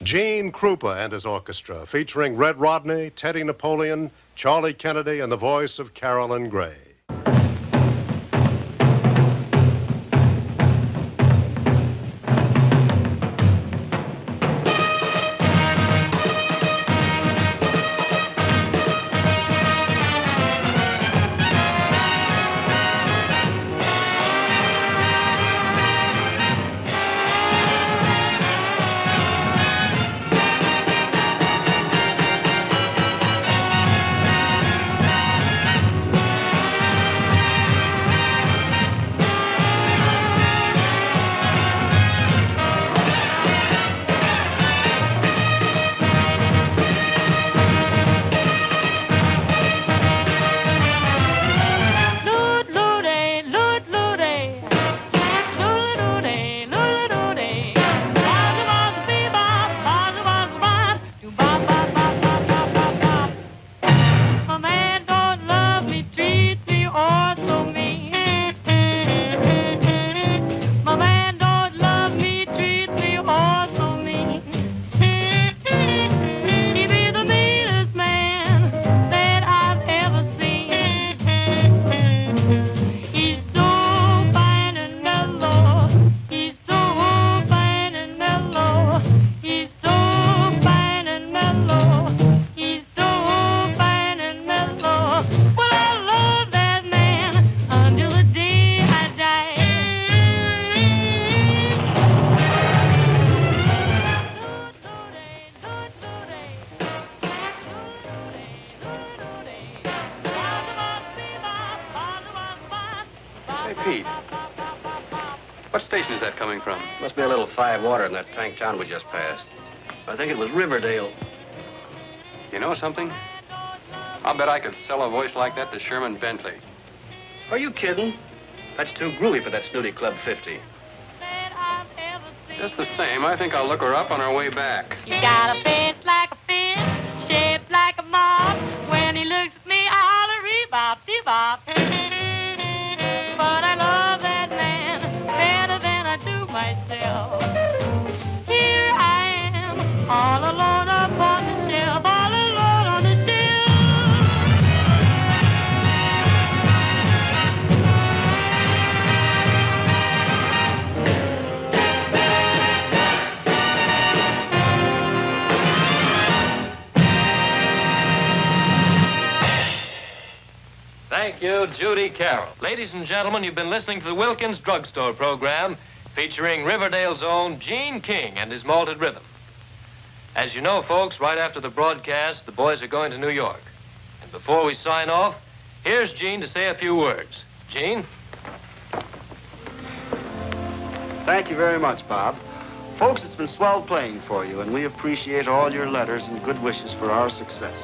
Gene Krupa and his orchestra, featuring Red Rodney, Teddy Napoleon, Charlie Kennedy, and the voice of Carolyn Gray. Pete, what station is that coming from? Must be a little 5 water in that tank town we just passed. I think it was Riverdale. You know something? I'll bet I could sell a voice like that to Sherman Bentley. Are you kidding? That's too groovy for that snooty Club 50. Just the same, I think I'll look her up on our way back. You got a face like a fish, shaped like a moth. When he looks at me, I'll rebop, bebop. But I love that man better than I do myself. Here I am, all alone up on the shelf, all alone on the shelf. Thank you, Judy Carroll. Ladies and gentlemen, you've been listening to the Wilkins Drugstore program featuring Riverdale's own Gene King and his malted rhythm. As you know, folks, right after the broadcast, the boys are going to New York. And before we sign off, here's Gene to say a few words. Gene? Thank you very much, Bob. Folks, it's been swell playing for you, and we appreciate all your letters and good wishes for our success.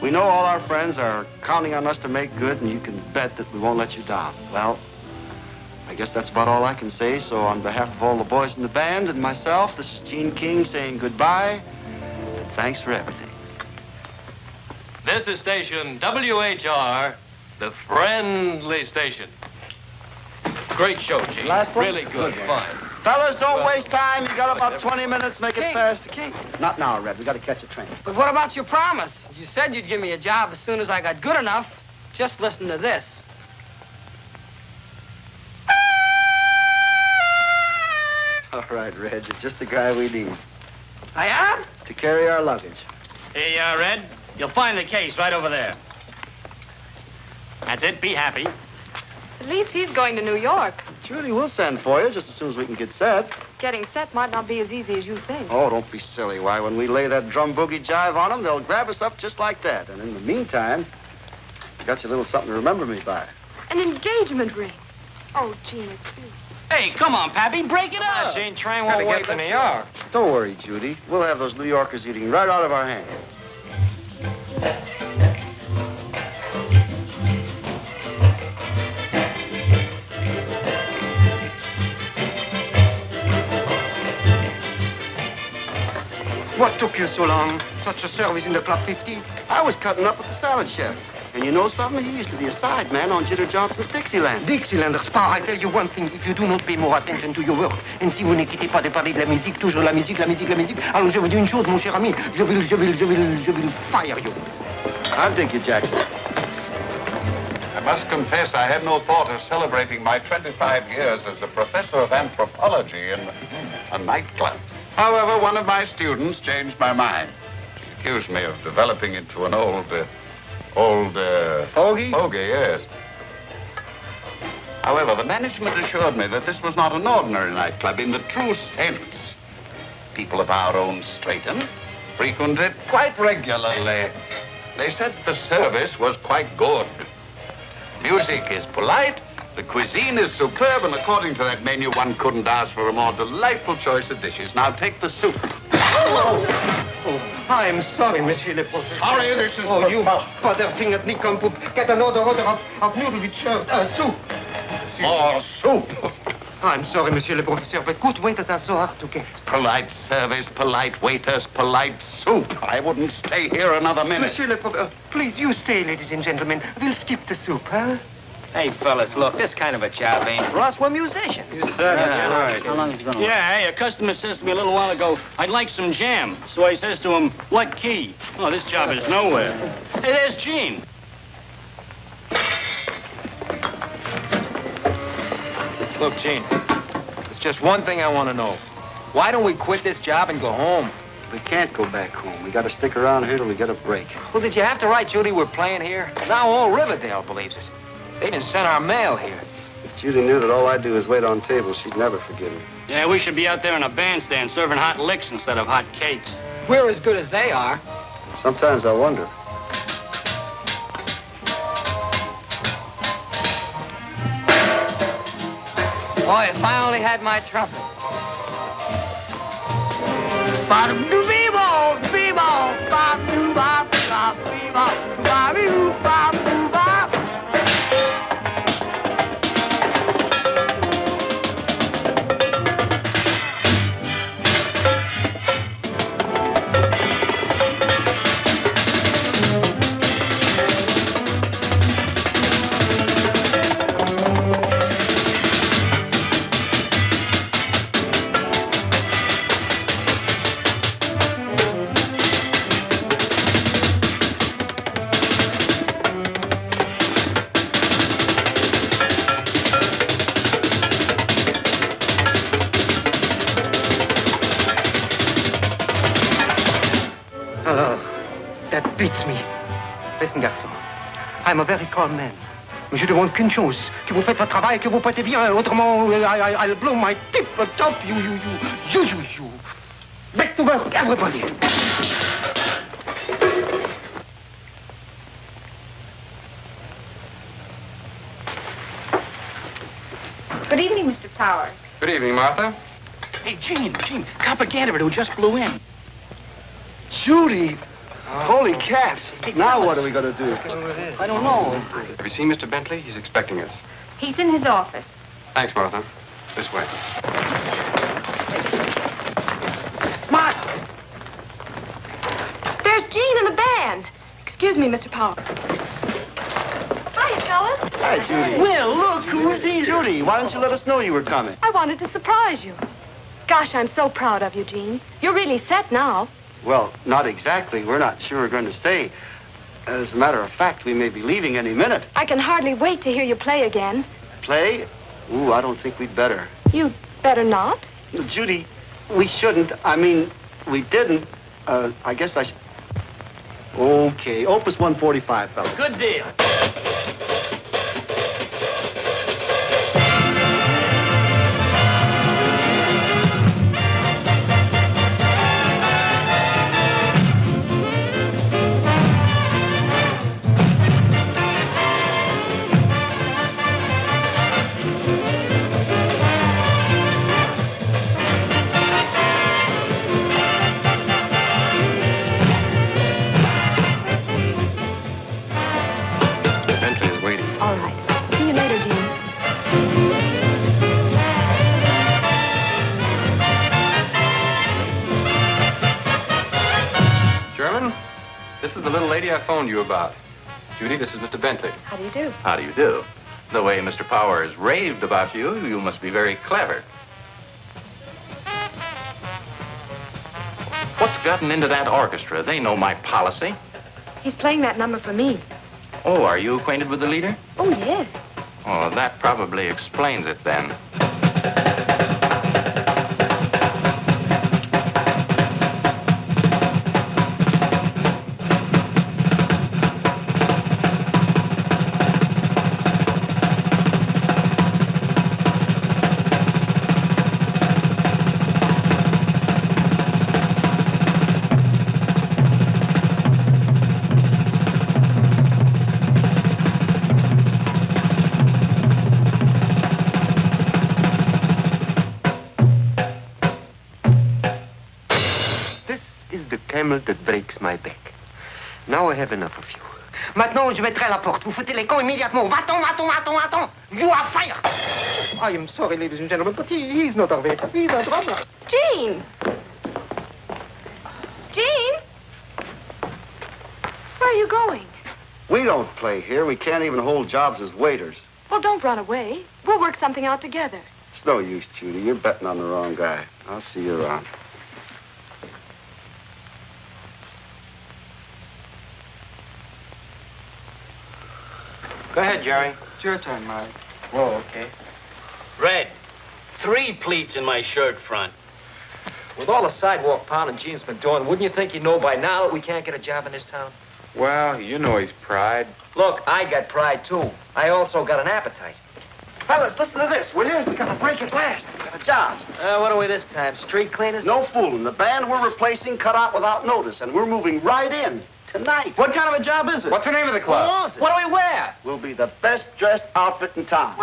We know all our friends are counting on us to make good, and you can bet that we won't let you down. Well, I guess that's about all I can say. So on behalf of all the boys in the band and myself, this is Gene King saying goodbye, and thanks for everything. This is station WHR, the friendly station. Great show, Gene. Last one? Really good, fine. Fellas, don't waste time. You got about 20 minutes. Make it fast. King. Not now, Red. We got to catch a train. But what about your promise? You said you'd give me a job as soon as I got good enough. Just listen to this. All right, Red. You're just the guy we need I am? to carry our luggage. Here you are, Red. You'll find the case right over there. That's it. Be happy. At least he's going to New York. Judy, we'll send for you just as soon as we can get set. Getting set might not be as easy as you think. Oh, don't be silly. Why, when we lay that drum boogie jive on them, they'll grab us up just like that. And in the meantime, I got you a little something to remember me by. An engagement ring. Oh, Gene, it's you. Hey, come on, Pappy. Break it up. Gene, train won't wait to New York. Don't worry, Judy. We'll have those New Yorkers eating right out of our hands. What took you so long? Such a service in the Club 50? I was cutting up with the salad chef. And you know something? He used to be a side man on Jitter Johnson's Dixieland. Dixieland, Spar, I tell you one thing. If you do not pay more attention to your work, and si vous ne quittez pas de parler de la musique, toujours la musique, la musique, la musique, alors je vous dis une chose, mon cher ami, je will fire you. I'll dig you, Jackson. I must confess I had no thought of celebrating my 25 years as a professor of anthropology in a nightclub. However, one of my students changed my mind. She accused me of developing into an old Fogey? Fogey, yes. However, the management assured me that this was not an ordinary nightclub in the true sense. People of our own stratum frequented it quite regularly. They said the service was quite good. Music is polite, the cuisine is superb, and according to that menu, one couldn't ask for a more delightful choice of dishes. Now take the soup. I'm sorry, Monsieur le Professeur. Sorry, this is... Oh, you butterfingered nincompoop. Get another order of noodle with soup. More soup. I'm sorry, Monsieur le Professeur, but good waiters are so hard to get. Polite service, polite waiters, polite soup. I wouldn't stay here another minute. Monsieur le Professeur, please, you stay, ladies and gentlemen. We'll skip the soup, huh? Hey, fellas, look, this kind of a job ain't for us. We're musicians. Right. How long is it going to last? Yeah, hey, a customer says to me a little while ago, I'd like some jam. So I says to him, what key? Oh, this job is nowhere. Hey, there's Gene. Look, Gene, there's just one thing I want to know. Why don't we quit this job and go home? We can't go back home. We got to stick around here till we get a break. Well, did you have to write Judy we're playing here? Now all Riverdale believes it. They even sent our mail here. If Judy knew that all I do is wait on tables, she'd never forgive me. Yeah, we should be out there in a bandstand serving hot licks instead of hot cakes. We're as good as they are. Sometimes I wonder. Boy, if I only had my trumpet. That beats me. Listen, garçon. I'm a very calm man. Mais je demande qu'une chose, que vous faites votre travail, que vous prêtez bien, autrement, I'll blow my tip top, you. Back to work, everybody. Good evening, Mr. Powers. Good evening, Martha. Hey, Gene, propaganda who just blew in. Judy! Holy cats! Now what are we going to do? I don't know. Have you seen Mr. Bentley? He's expecting us. He's in his office. Thanks, Martha. This way. Smart! There's Gene and the band. Excuse me, Mr. Powers. Hi, fellas. Hi, Judy. Well, look who's here. Judy, why didn't you let us know you were coming? I wanted to surprise you. Gosh, I'm so proud of you, Gene. You're really set now. Well, not exactly. We're not sure we're going to stay. As a matter of fact, we may be leaving any minute. I can hardly wait to hear you play again. Play? Ooh, I don't think we'd better. You'd better not. Judy, we shouldn't. I mean, we didn't. I guess I should. Okay, Opus 145, fellas. Good deal. All right. See you later, Gene. Sherman, this is the little lady I phoned you about. Judy, this is Mr. Bentley. How do you do? How do you do? The way Mr. Powers raved about you, you must be very clever. What's gotten into that orchestra? They know my policy. He's playing that number for me. Oh, are you acquainted with the leader? Oh, yes. Oh, that probably explains it then. That breaks my back. Now I have enough of you. Maintenant, je mettrai la porte. Vous foutez les camps immédiatement. Va-t'en, va-t'en, va-t'en, va-t'en. You are fired. I am sorry, ladies and gentlemen, but he's not a waiter. He's a drummer. Gene! Gene? Where are you going? We don't play here. We can't even hold jobs as waiters. Well, don't run away. We'll work something out together. It's no use, Judy. You're betting on the wrong guy. I'll see you around. Go ahead, Jerry. It's your turn, Mike. Whoa, okay. Red, 3 pleats in my shirt front. With all the sidewalk pounding Gene's been doing, wouldn't you think he'd know by now that we can't get a job in this town? Well, you know his pride. Look, I got pride, too. I also got an appetite. Fellas, listen to this, will you? We got a break at last. We got a job. What are we this time, street cleaners? No fooling. The band we're replacing cut out without notice, and we're moving right in tonight. What kind of a job is it? What's the name of the club? What do we wear? We'll be the best-dressed outfit in town.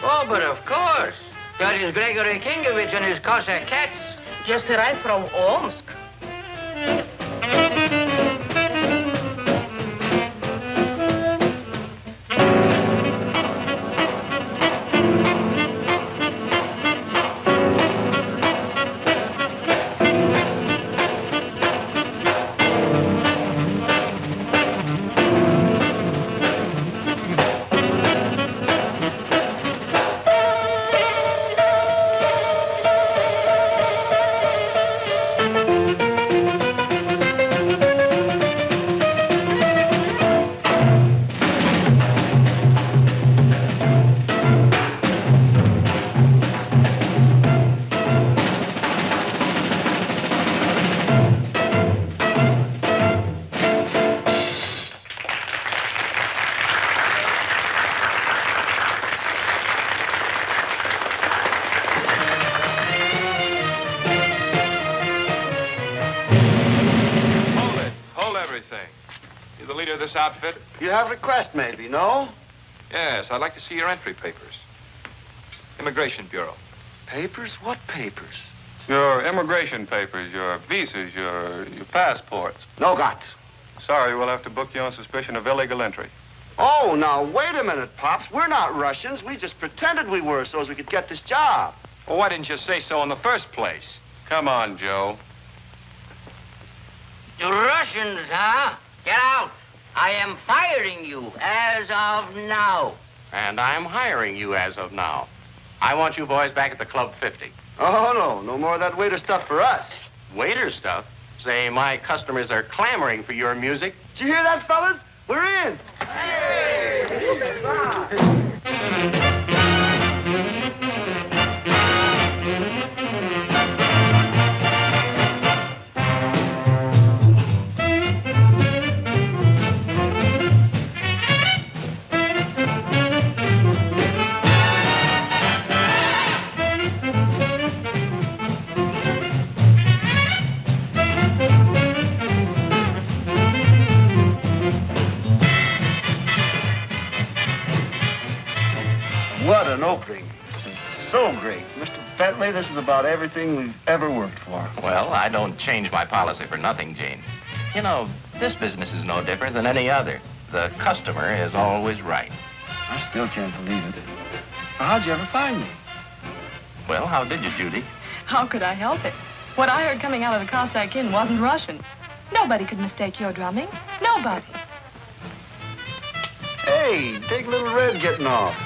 Oh, but of course. That is Gregory Kingovich and his Cossack cats. Just arrived from Omsk. Outfit? You have a request, maybe, no? Yes, I'd like to see your entry papers. Immigration Bureau. Papers? What papers? Your immigration papers, your visas, your passports. No got. Sorry, we'll have to book you on suspicion of illegal entry. Oh, now, wait a minute, Pops. We're not Russians. We just pretended we were so as we could get this job. Well, why didn't you say so in the first place? Come on, Joe. The Russians, huh? Get out. I am firing you as of now. And I'm hiring you as of now. I want you boys back at the Club 50. Oh, no. No more of that waiter stuff for us. Waiter stuff? Say, my customers are clamoring for your music. Did you hear that, fellas? We're in. What an opening. This is so great. Mr. Bentley, this is about everything we've ever worked for. Well, I don't change my policy for nothing, Gene. You know, this business is no different than any other. The customer is always right. I still can't believe it. Now, how'd you ever find me? Well, how did you, Judy? How could I help it? What I heard coming out of the Cossack Inn wasn't Russian. Nobody could mistake your drumming. Nobody. Hey, take Little Red getting off.